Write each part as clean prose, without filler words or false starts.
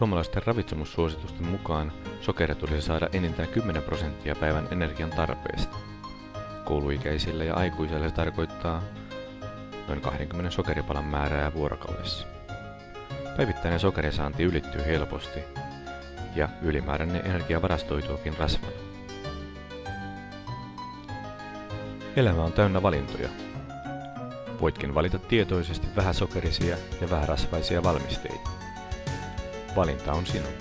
Suomalaisten ravitsemussuositusten mukaan sokeria tulisi saada enintään 10% päivän energian tarpeesta. Kouluikäisille ja aikuisille se tarkoittaa noin 20 sokeripalan määrää vuorokaudessa. Päivittäinen sokerisaanti ylittyy helposti ja ylimääräinen energia varastoituukin rasvana. Elämä on täynnä valintoja. Voitkin valita tietoisesti vähäsokerisia ja vähärasvaisia valmisteita. Valinta on sinun.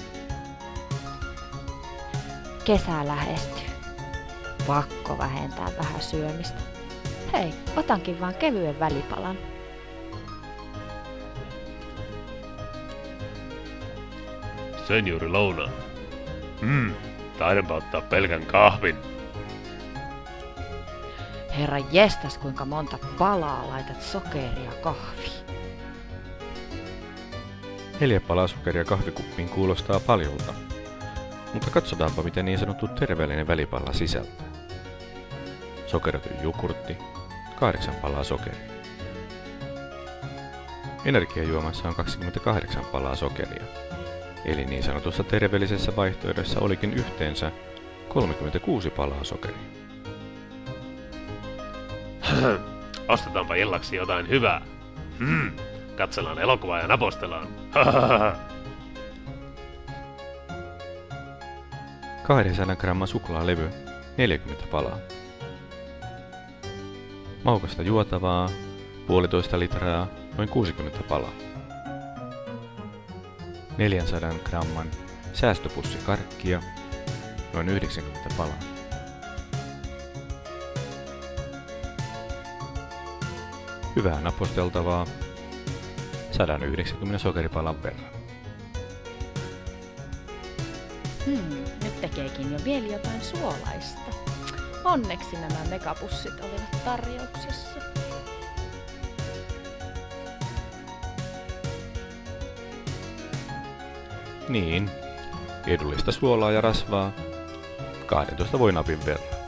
Kesä lähestyy. Pakko vähentää vähän syömistä. Hei, otankin vaan kevyen välipalan. Söin juuri lounaan. Taidanpa ottaa pelkän kahvin. Herra jestas, kuinka monta palaa laitat sokeria kahviin. 4 palaa sokeria kahvikuppiin kuulostaa paljolta, mutta katsotaanpa mitä niin sanottu terveellinen välipala sisältää. Sokeroitu jogurtti, 8 palaa sokeria. Energiajuomassa on 28 palaa sokeria, eli niin sanotussa terveellisessä vaihtoehdossa olikin yhteensä 36 palaa sokeria. Ostetaanpa illaksi jotain hyvää. Katsellaan elokuvaa ja napostellaan. 200 gramman suklaalevy, 40 palaa. Maukasta juotavaa, 1,5 litraa, noin 60 palaa. 400 gramman säästöpussi karkkia, noin 90 palaa. Hyvää naposteltavaa, 190 sokeripalan verran. Nyt tekeekin jo vielä jotain suolaista. Onneksi nämä megapussit olivat tarjouksessa. Niin, edullista suolaa ja rasvaa, 12 voinapin verran.